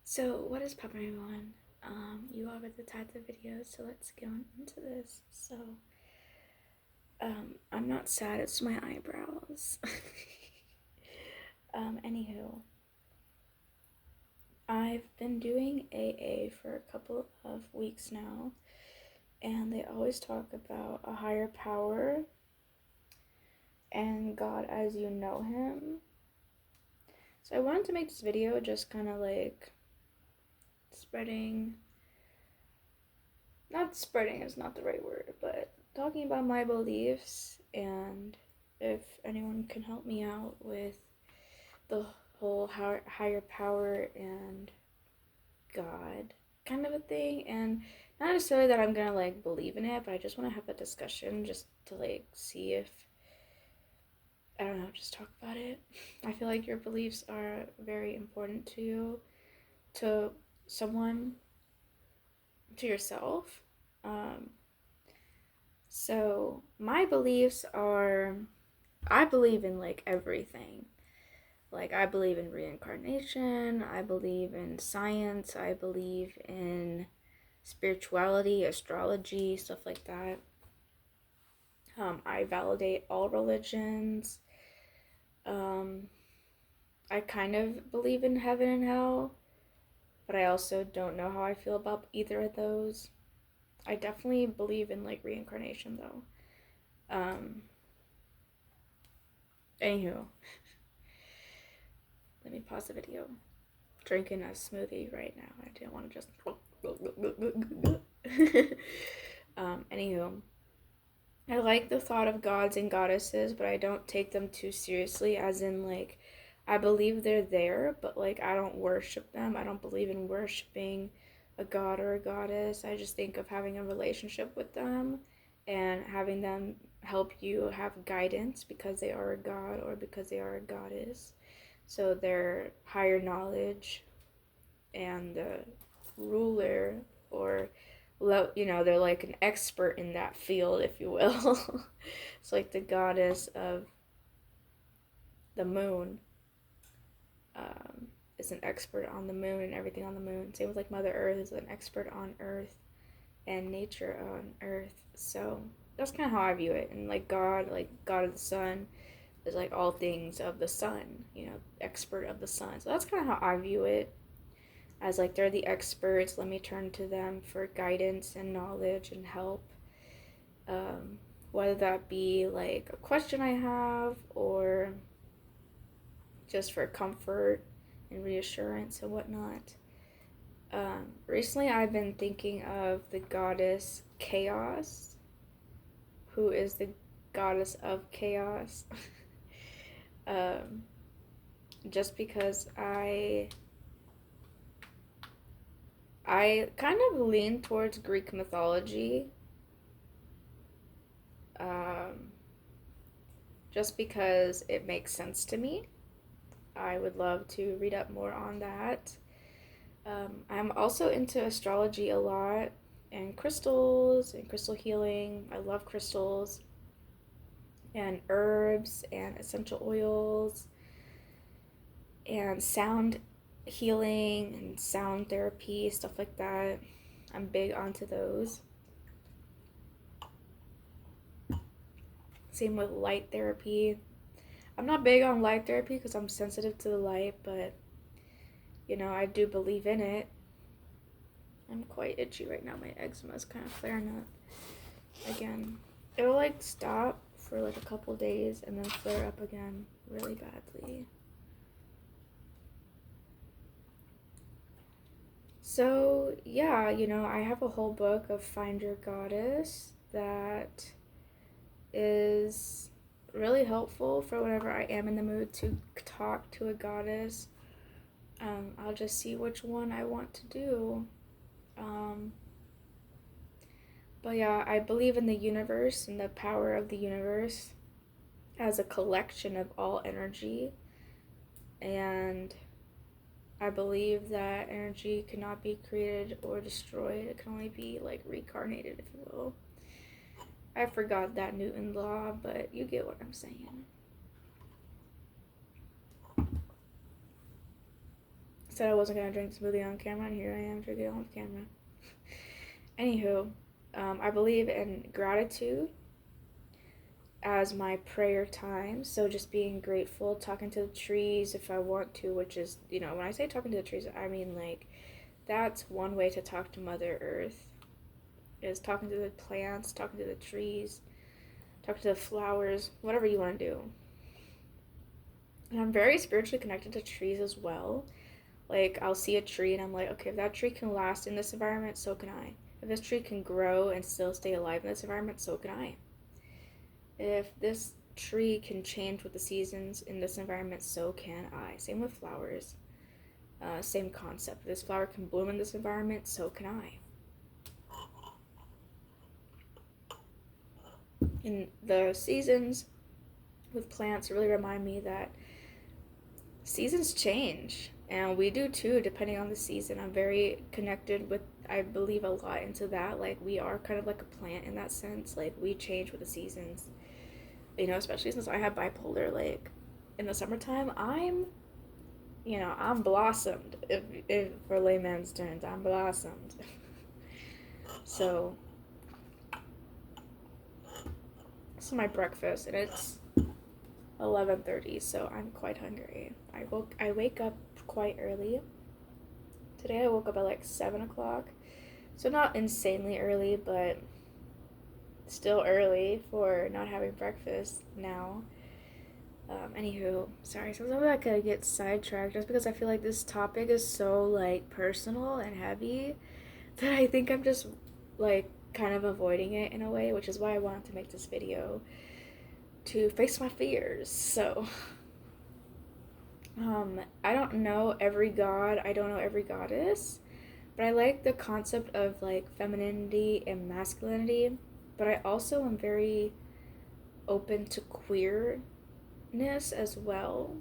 So, what is up, everyone? You all read the title of the video, so let's get on into this. I'm not sad, it's my eyebrows. Anywho, I've been doing AA for a couple of weeks now, and they always talk about a higher power and God as you know Him. So, I wanted to make this video just kind of like spreading, not spreading is not the right word, but talking about my beliefs and if anyone can help me out with the whole higher power and God kind of a thing. And not necessarily that I'm gonna like believe in it, but I just want to have a discussion just to like see if, I don't know, just talk about it. I feel like your beliefs are very important to you, to someone, to yourself. Um, So, my beliefs are I believe in like everything. Like, I believe in reincarnation, I believe in science, I believe in spirituality, astrology, stuff like that. I validate all religions. Um, I kind of believe in heaven and hell, but I also don't know how I feel about either of those. I definitely believe in like reincarnation though. Um, Anywho, let me pause the video. Drinking a smoothie right now. I didn't want to just. Anywho, I like the thought of gods and goddesses, but I don't take them too seriously, as in, like, I believe they're there, but, like, I don't worship them. I don't believe in worshiping a god or a goddess. I just think of having a relationship with them and having them help you have guidance because they are a god or because they are a goddess. So their higher knowledge and the ruler, or they're like an expert in that field, if you will. It's like the goddess of the moon, um, is an expert on the moon and everything on the moon. Same with like Mother Earth is an expert on Earth and nature on Earth. So that's kind of how I view it. And like God of the sun is like all things of the sun, expert of the sun. So that's kind of how I view it, as like they're the experts. Let me turn to them for guidance and knowledge and help. Um, Whether that be like a question I have or just for comfort and reassurance and whatnot. Recently, I've been thinking of the goddess Chaos, who is the goddess of chaos. um, just because I kind of lean towards Greek mythology, um, just because it makes sense to me. I would love to read up more on that. I'm also into astrology a lot and crystals and crystal healing. I love crystals and herbs and essential oils and sound healing and sound therapy, stuff like that. I'm big onto those. Same with light therapy. I'm not big on light therapy because I'm sensitive to the light, but I do believe in it. I'm quite itchy right now. My eczema is kind of flaring up again. It'll like stop for like a couple days and then flare up again really badly. So, yeah, I have a whole book of Find Your Goddess that is really helpful for whenever I am in the mood to talk to a goddess. I'll just see which one I want to do. Um, but yeah, I believe in the universe and the power of the universe as a collection of all energy. And I believe that energy cannot be created or destroyed. It can only be like reincarnated, if you will. I forgot that Newton law, but you get what I'm saying. Said I wasn't gonna drink smoothie on camera, and here I am drinking it on camera. Anywho, I believe in gratitude as my prayer time. So just being grateful, talking to the trees if I want to, which is, when I say talking to the trees, I mean like that's one way to talk to Mother Earth, is talking to the plants, talking to the trees, talking to the flowers, whatever you want to do. And I'm very spiritually connected to trees as well. Like, I'll see a tree and I'm like, okay, if that tree can last in this environment, so can I. If this tree can grow and still stay alive in this environment, so can I. If this tree can change with the seasons in this environment, so can I. Same with flowers. Same concept. If this flower can bloom in this environment, so can I. In the seasons with plants really remind me that seasons change, and we do too, depending on the season. I'm very connected with, I believe a lot into that. Like, we are kind of like a plant in that sense. Like, we change with the seasons. Especially since I have bipolar. Like, in the summertime, I'm blossomed. If for layman's terms, I'm blossomed. So, this is my breakfast, and it's 11:30, so I'm quite hungry. I wake up quite early. Today I woke up at like 7 o'clock. So not insanely early, but still early for not having breakfast now. Anywho, sorry, sometimes I could get sidetracked just because I feel like this topic is so like personal and heavy that I think I'm just like kind of avoiding it in a way, which is why I wanted to make this video, to face my fears. So I don't know every god, I don't know every goddess, but I like the concept of like femininity and masculinity, but I also am very open to queerness as well.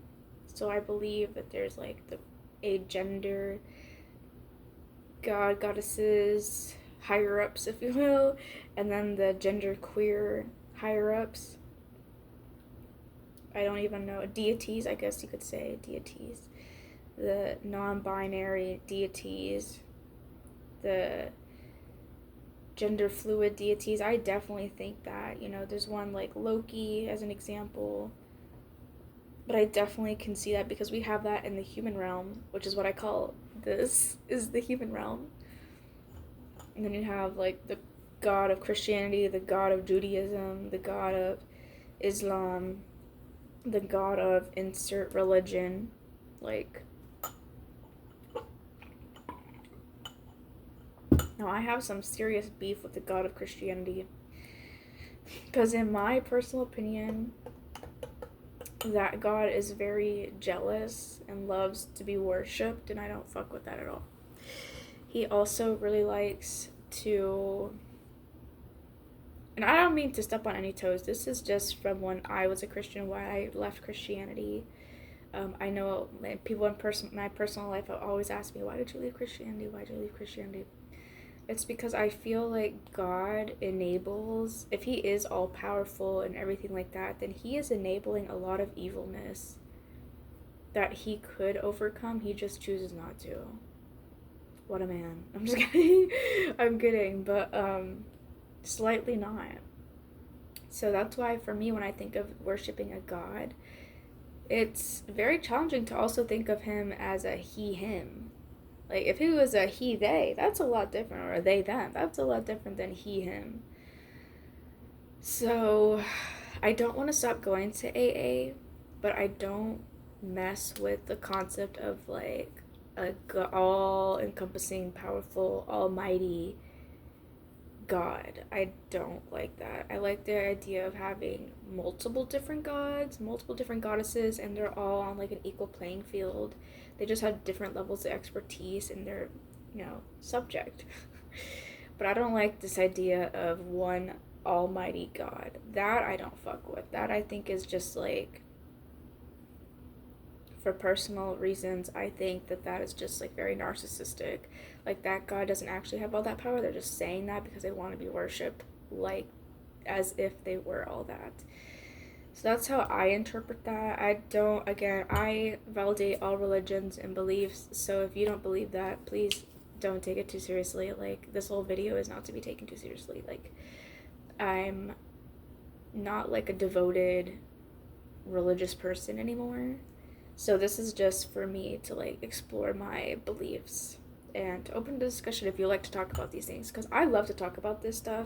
So I believe that there's like a gender god, goddesses, higher ups, if you will, and then the gender queer higher ups. I don't even know, deities, I guess you could say, deities. The non-binary deities, the gender fluid deities. I definitely think that, there's one like Loki as an example, but I definitely can see that because we have that in the human realm, which is what I call this, is the human realm. And then you have like the god of Christianity, the god of Judaism, the god of Islam, the god of insert religion. Like, now I have some serious beef with the god of Christianity, because in my personal opinion, that god is very jealous and loves to be worshipped, and I don't fuck with that at all. He also really likes to, and I don't mean to step on any toes, this is just from when I was a Christian, why I left Christianity. I know people in my personal life always ask me, why did you leave Christianity? Why did you leave Christianity? It's because I feel like God enables, if he is all powerful and everything like that, then he is enabling a lot of evilness that he could overcome. He just chooses not to. What a man. I'm just kidding. I'm kidding, but slightly not. So that's why for me, when I think of worshiping a god, it's very challenging to also think of him as a he, him. Like, if he was a he, they, that's a lot different, or a they, them, that's a lot different than he, him. So, I don't want to stop going to AA, but I don't mess with the concept of, like, a all-encompassing, powerful, almighty God. I don't like that. I like the idea of having multiple different gods, multiple different goddesses, and they're all on like an equal playing field. They just have different levels of expertise in their, subject. But I don't like this idea of one almighty God. That I don't fuck with. That I think is just like, for personal reasons, I think that is just like very narcissistic. Like, that God doesn't actually have all that power. They're just saying that because they want to be worshipped, like as if they were all that. So that's how I interpret that. I validate all religions and beliefs. So if you don't believe that, please don't take it too seriously. Like, this whole video is not to be taken too seriously. Like, I'm not like a devoted religious person anymore. So this is just for me to like explore my beliefs and to open the discussion if you like to talk about these things, because I love to talk about this stuff,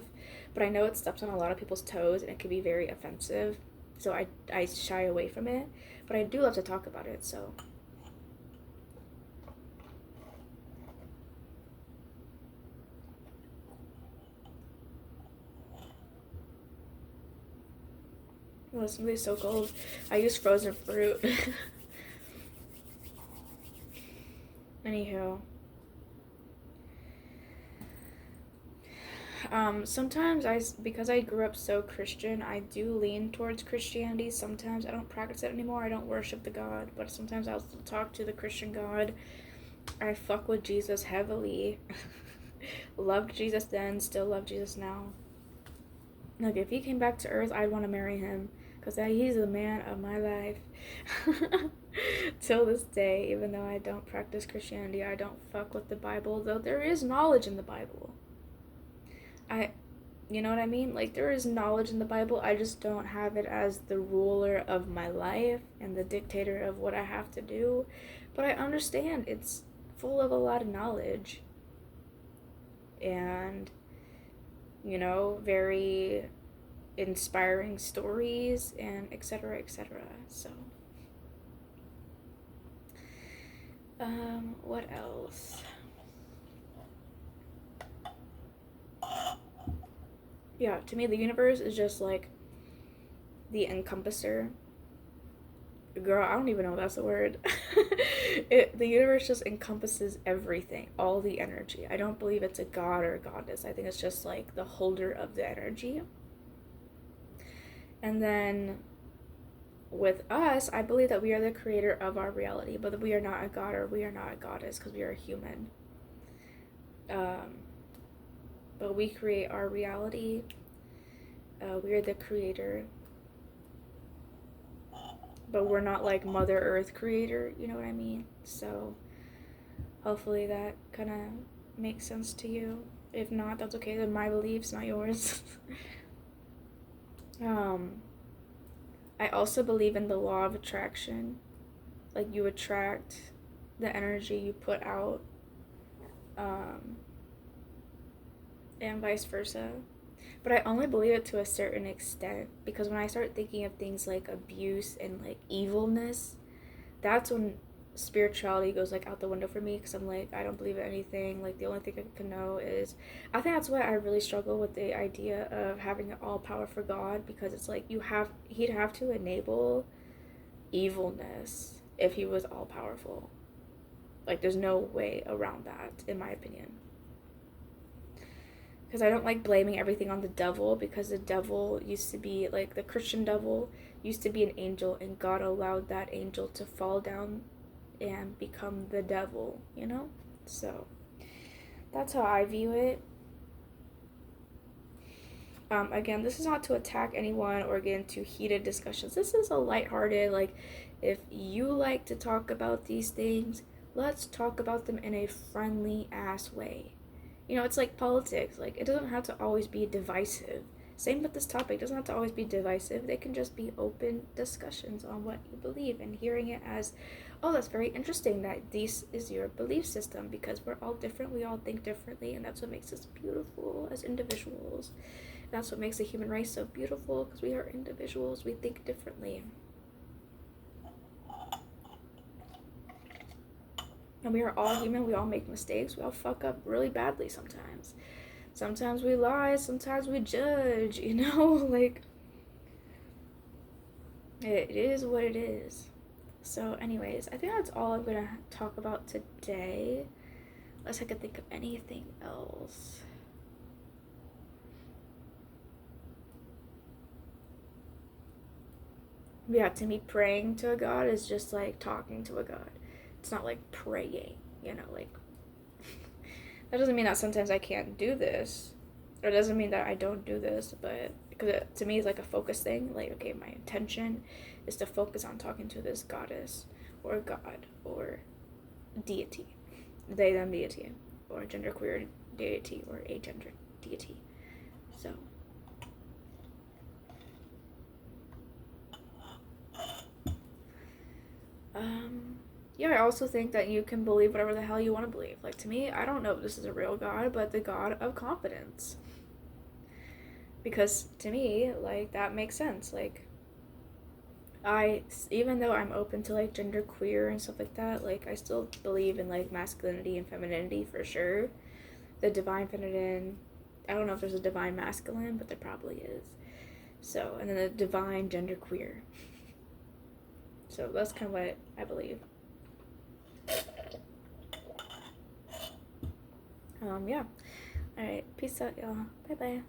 but I know it steps on a lot of people's toes and it can be very offensive. So I shy away from it, but I do love to talk about it. So oh, this movie is so cold. I use frozen fruit. Anywho, sometimes because I grew up so Christian, I do lean towards Christianity. Sometimes I don't practice it anymore. I don't worship the God, but sometimes I'll still talk to the Christian God. I fuck with Jesus heavily. Loved Jesus then, still love Jesus now. Like, if he came back to earth, I'd want to marry him, because he's the man of my life. Till this day, even though I don't practice Christianity, I don't fuck with the Bible, though there is knowledge in the Bible. You know what I mean? Like, there is knowledge in the Bible, I just don't have it as the ruler of my life and the dictator of what I have to do. But I understand it's full of a lot of knowledge. And, very inspiring stories and etc. etc. So, what else? Yeah, to me, the universe is just like the encompasser. Girl, I don't even know if that's a word. The universe just encompasses everything, all the energy. I don't believe it's a god or a goddess. I think it's just like the holder of the energy. And then with us, I believe that we are the creator of our reality, but we are not a god or we are not a goddess because we are human. But we create our reality. We are the creator. But we're not like Mother Earth creator, you know what I mean? So hopefully that kind of makes sense to you. If not, that's okay. They're my beliefs, not yours. I also believe in the law of attraction. Like, you attract the energy you put out, and vice versa. But I only believe it to a certain extent, because when I start thinking of things like abuse and like evilness, that's when spirituality goes like out the window for me, because I'm like, I don't believe in anything. Like, the only thing I can know is, I think that's why I really struggle with the idea of having an all powerful God, because it's like he'd have to enable evilness if he was all powerful. Like, there's no way around that, in my opinion. Because I don't like blaming everything on the devil, because the devil used to be, like, the Christian devil used to be an angel, and God allowed that angel to fall down and become the devil, So, that's how I view it. Again, this is not to attack anyone or get into heated discussions. This is a lighthearted, like, if you like to talk about these things, let's talk about them in a friendly ass way. It's like politics. Like, it doesn't have to always be divisive. Same with this topic. It doesn't have to always be divisive. They can just be open discussions on what you believe, and hearing it as, oh, that's very interesting that this is your belief system, because we're all different. We all think differently, and that's what makes us beautiful as individuals. That's what makes the human race so beautiful, because we are individuals. We think differently. And we are all human. We all make mistakes. We all fuck up really badly sometimes. Sometimes we lie. Sometimes we judge, Like, it is what it is. So anyways, I think that's all I'm going to talk about today. Unless I could think of anything else. Yeah, to me, praying to a god is just like talking to a god. It's not like praying, like, that doesn't mean that sometimes I can't do this. It doesn't mean that I don't do this, but because to me it's like a focus thing. Like, okay, my intention is to focus on talking to this goddess or god or deity, they them deity, or genderqueer deity or agender deity. So yeah, I also think that you can believe whatever the hell you want to believe. Like, to me, I don't know if this is a real god, but the god of confidence. Because to me, like, that makes sense. Like, even though I'm open to like gender queer and stuff like that, like, I still believe in like masculinity and femininity for sure. The divine feminine, I don't know if there's a divine masculine, but there probably is. So, and then the divine gender queer. So that's kind of what I believe. Yeah. All right. Peace out, y'all. Bye bye.